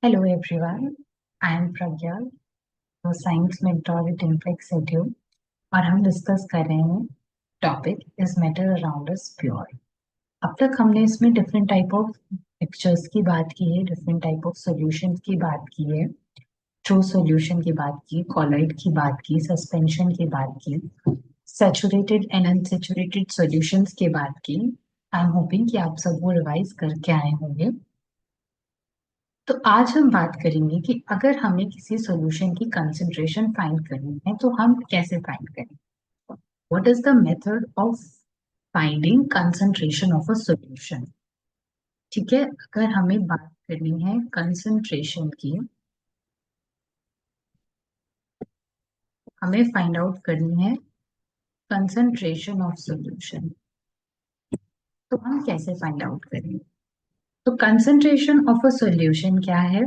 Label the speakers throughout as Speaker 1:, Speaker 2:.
Speaker 1: Hello everyone, I am Pragya, तो science mentor with Inflex Edu और हम discuss कर रहे हैं topic is matter around us pure. अब तक हमने इसमें डिफरेंट टाइप ऑफ पिक्चर्स की बात की है, डिफरेंट टाइप ऑफ सॉल्यूशन की बात की है, ट्रू सॉल्यूशन की बात की, कॉलॉइड की बात की, सस्पेंशन की बात की, सैचुरेटेड एंड अनसैचुरेटेड सॉल्यूशंस की बात की। आई एम होपिंग कि आप सब वो रिवाइज करके आए होंगे। तो आज हम बात करेंगे कि अगर हमें किसी सॉल्यूशन की कंसंट्रेशन फाइंड करनी है तो हम कैसे फाइंड करें। What is the method of finding concentration of a solution. ठीक है, अगर हमें बात करनी है कंसंट्रेशन की, हमें फाइंड आउट करनी है कंसंट्रेशन ऑफ सॉल्यूशन, तो हम कैसे फाइंड आउट करेंगे। तो कंसंट्रेशन ऑफ अ सॉल्यूशन क्या है?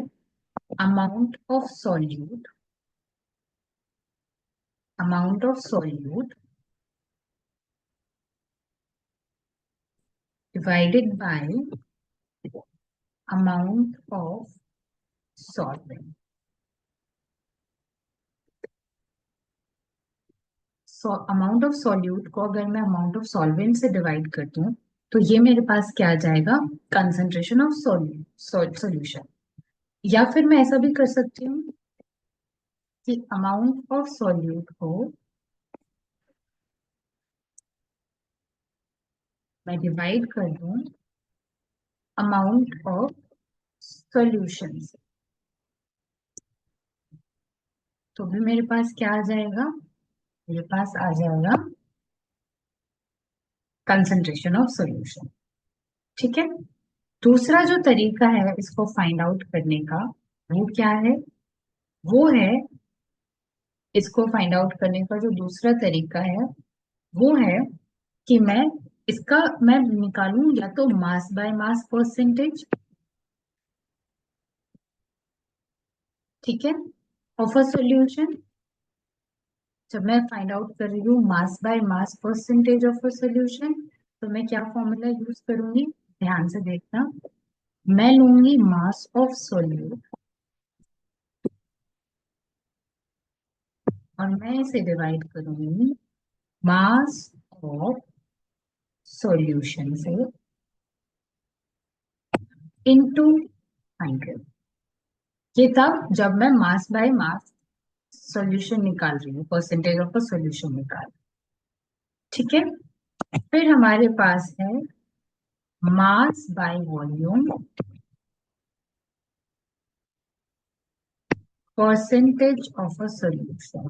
Speaker 1: Amount of solute, amount of solute divided by amount of solvent। Amount of solute को अगर मैं अमाउंट ऑफ सॉल्वेंट से डिवाइड कर दूं तो ये मेरे पास क्या आ जाएगा? Concentration of solution. या फिर मैं ऐसा भी कर सकती हूँ कि अमाउंट ऑफ सॉल्यूट को मैं डिवाइड कर दूं अमाउंट ऑफ सॉल्यूशन से, तो भी मेरे पास क्या आ जाएगा? मेरे पास आ जाएगा कंसंट्रेशन ऑफ सॉल्यूशन। ठीक है, दूसरा जो तरीका है इसको फाइंड आउट करने का, वो क्या है? वो है, इसको फाइंड आउट करने का जो दूसरा तरीका है वो है कि मैं निकालूं या तो मास बाय मास परसेंटेज, ठीक है, ऑफ अ सॉल्यूशन। जब मैं फाइंड आउट कर रही हूँ mass by mass percentage of a solution, तो मैं क्या फॉर्मूला यूज करूंगी? ध्यान से देखना, मैं लूंगी मास ऑफ सॉल्यूट और मैं इसे डिवाइड करूंगी मास ऑफ सॉल्यूशन से इनटू 100। ये तब जब मैं मास बाय मास सॉल्यूशन निकाल रही हूँ, परसेंटेज ऑफ अ सॉल्यूशन निकाल, ठीक है। फिर हमारे पास है mass by volume, percentage of a solution.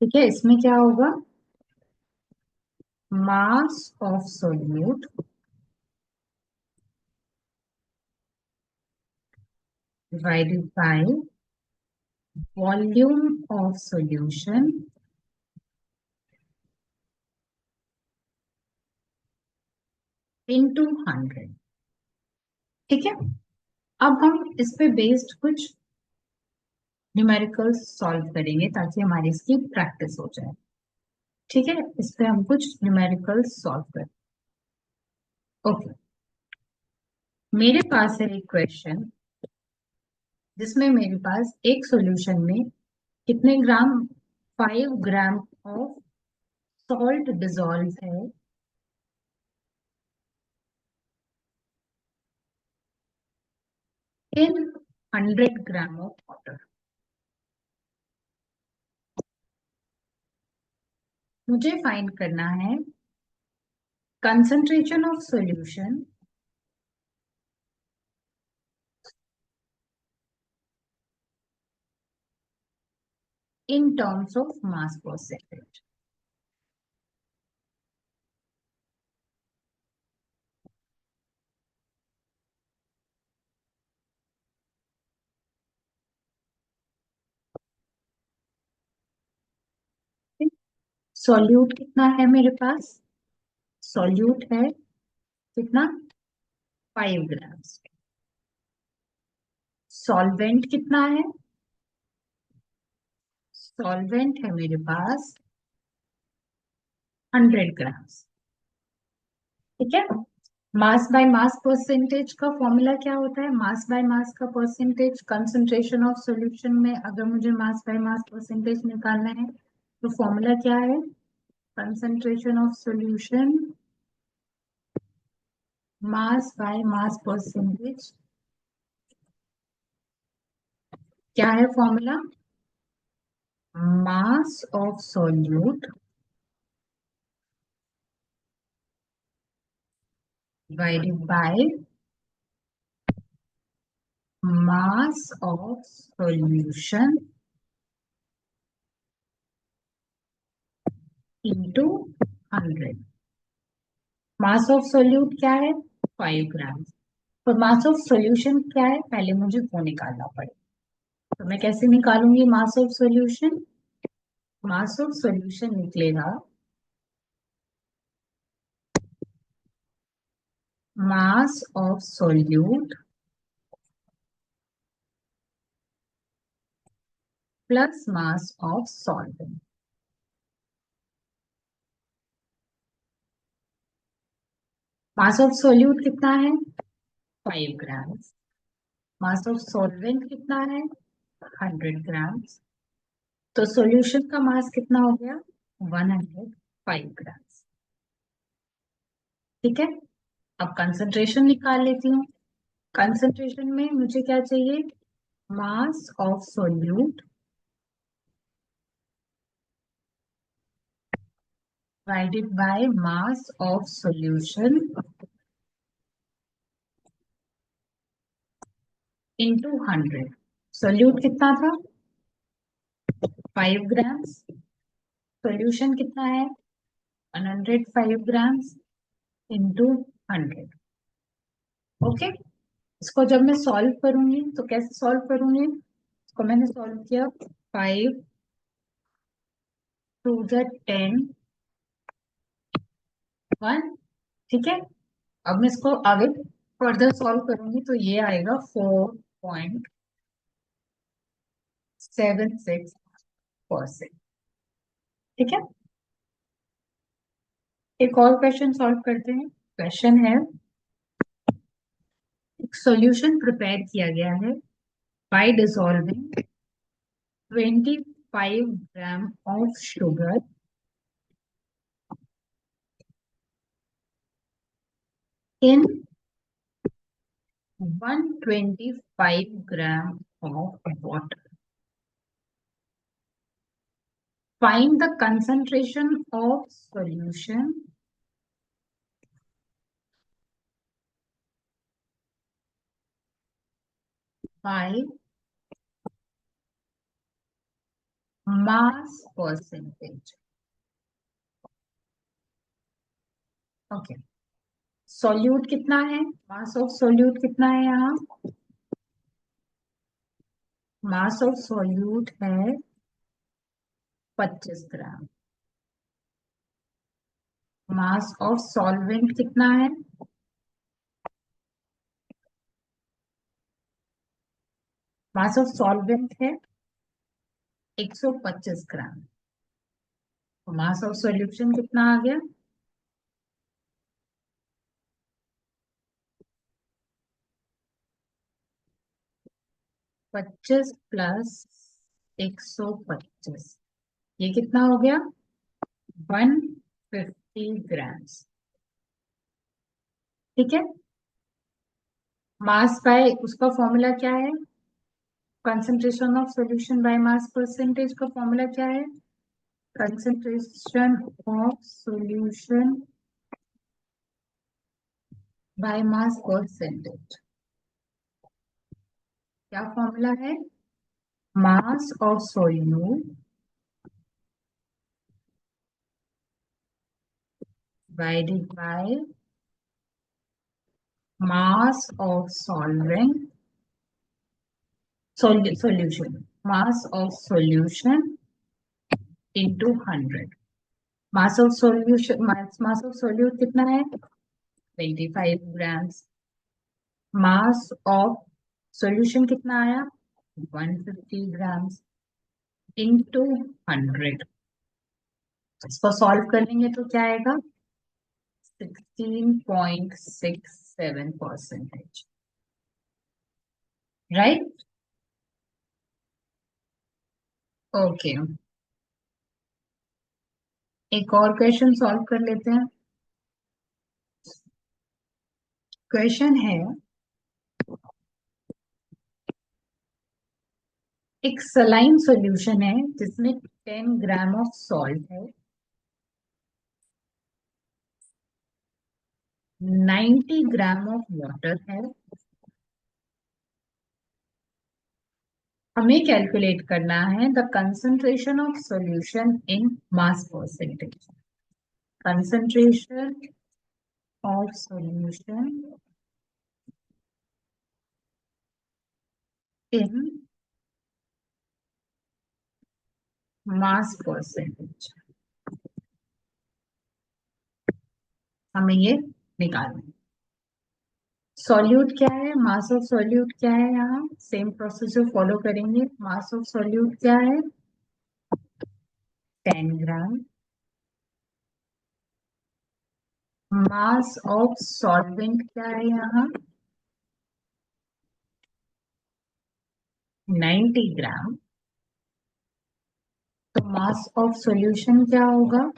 Speaker 1: ठीक है, इसमें क्या होगा? Mass of solute divided by volume of solution into 100। ठीक है, अब हम इस पे बेस्ड कुछ न्यूमेरिकल्स सॉल्व करेंगे ताकि हमारी इसकी प्रैक्टिस हो जाए। ठीक है, इस पे हम कुछ न्यूमेरिकल्स सॉल्व करें। ओके, मेरे पास है एक क्वेश्चन जिसमें मेरे पास एक सॉल्यूशन में कितने ग्राम, 5 ग्राम ऑफ सॉल्ट डिजोल्व है इन 100 ग्राम ऑफ वाटर। मुझे फाइंड करना है concentration of solution in terms of mass percentage. Solute कितना है मेरे पास? सॉल्यूट है कितना? 5 ग्राम। सॉल्वेंट कितना है? सॉल्वेंट है मेरे पास 100 ग्राम्स। ठीक है। मास बाय मास परसेंटेज का फॉर्मूला क्या होता है? मास बाय मास का परसेंटेज कंसंट्रेशन ऑफ सॉल्यूशन में, अगर मुझे मास बाय मास परसेंटेज निकालना है तो फॉर्मूला क्या है? Concentration of solution mass by mass percentage. क्या है formula? Mass of solute divided by mass of solution into 100। Mass of solute क्या है? 5 ग्राम। तो मास ऑफ सोल्यूशन क्या है? पहले मुझे वो निकालना पड़ेगा। तो मैं कैसे निकालूंगी mass of solution? Mass of solution निकलेगा mass of solute plus mass of solvent. Mass of solute कितना है? 5 ग्राम। मास ऑफ सॉल्वेंट कितना है? 100 ग्राम। तो सॉल्यूशन का मास कितना हो गया? 105 ग्राम। ठीक है। अब कंसंट्रेशन निकाल लेती हूँ। कंसंट्रेशन में मुझे क्या चाहिए? मास of solute divided by mass of solution into 100। Solute कितना था? 5 ग्राम। सोल्यूशन कितना है? 105 ग्राम्स इंटू 100। ओके। इसको जब मैं सॉल्व करूंगी तो कैसे सॉल्व करूंगी? इसको मैंने सॉल्व किया 5 टू द 10 1। ठीक है। अब मैं इसको आगे फर्दर सॉल्व करूंगी तो ये आएगा 4.76%। ठीक है। एक और क्वेश्चन सॉल्व करते हैं। क्वेश्चन है, एक सॉल्यूशन प्रिपेयर किया गया है bye dissolving 25 gram of sugar in 125 gram of water. Find the concentration of solution by mass percentage. Okay. Solute कितना है? मास ऑफ सॉल्यूट कितना है यहाँ? मास ऑफ सॉल्यूट है 25 ग्राम। मास ऑफ सॉल्वेंट कितना है? मास ऑफ सॉल्वेंट है 125 ग्राम। तो मास ऑफ सॉल्यूशन कितना आ गया? 25 प्लस 125, ये कितना हो गया? 150 ग्राम्स। ठीक है। मास बाय उसका फॉर्मूला क्या है? Concentration of solution by mass percentage का फॉर्मूला क्या है? Concentration of solution by mass percentage. क्या फॉर्मूला है? Mass of solute divided by mass of solvent solution. Mass of solution into 100। Mass of solution mass of solute कितना है? 25 grams. Mass of solution कितना आया? 150 grams into 100। इसको solve कर लेंगे तो क्या आएगा? 16.67%। राइट। ओके, एक और क्वेश्चन सॉल्व कर लेते हैं। क्वेश्चन है, एक सलाइन सॉल्यूशन है जिसमें 10 ग्राम ऑफ सॉल्ट है, 90 ग्राम ऑफ वाटर है। हमें कैलकुलेट करना है the concentration of solution in mass percentage. Concentration of solution in mass percentage, हमें ये निकालना है। सॉल्यूट क्या है, मास ऑफ सॉल्यूट क्या है, यहाँ सेम प्रोसेस जो फॉलो करेंगे। मास ऑफ सॉल्यूट क्या है? 10 ग्राम। मास ऑफ सॉल्वेंट क्या है यहाँ? 90 ग्राम। तो मास ऑफ सॉल्यूशन क्या होगा?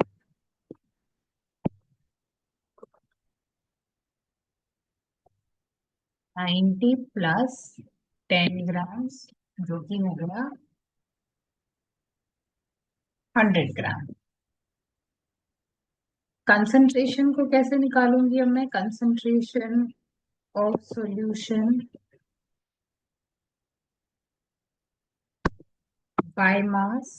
Speaker 1: 90 प्लस 10 ग्राम, जो कि हो गया 100 ग्राम। कंसंट्रेशन को कैसे निकालूंगी अब मैं? Concentration of solution by mass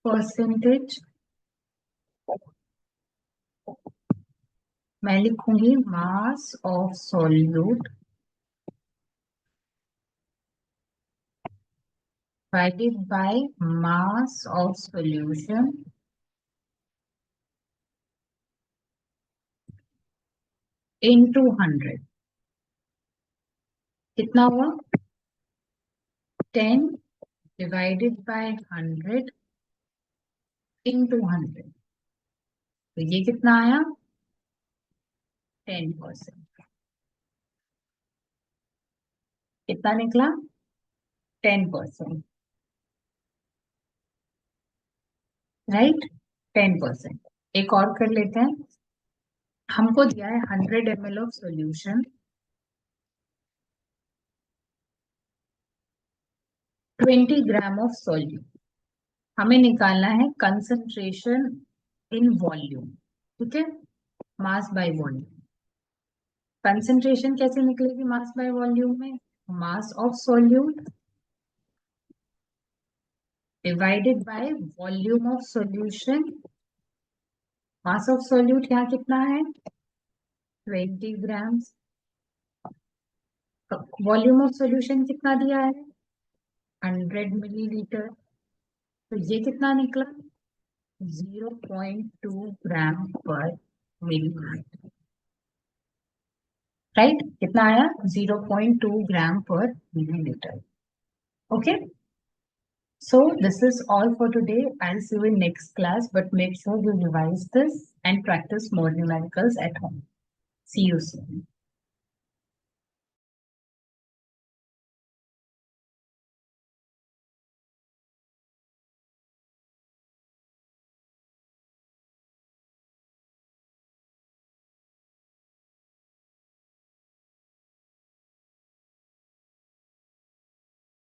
Speaker 1: percentage. मैं लिखूंगी mass of solute divided by mass of solution into 100। कितना हुआ? 10 divided by 100 into 100। तो ये कितना आया? 10%। कितना निकला? 10%। राइट, 10%। एक और कर लेते हैं। हमको दिया है 100 ml of solution, 20 gram of solute. हमें निकालना है कंसंट्रेशन इन वॉल्यूम। ठीक है, मास बाय वॉल्यूम। कंसंट्रेशन कैसे निकलेगी मास बाय वॉल्यूम में? Mass of solute divided by volume of solution. Mass of solute यहाँ कितना है? 20 ग्राम। वॉल्यूम ऑफ सॉल्यूशन कितना दिया है? 100 मिलीलीटर। तो ये कितना निकला? 0.2 ग्राम पर मिलीलीटर। राइट, कितना आया? 0.2 ग्राम पर millilitre. Okay, so this is all for today. I'll see you in next class, but make sure you revise this and practice more numericals at home. See you soon.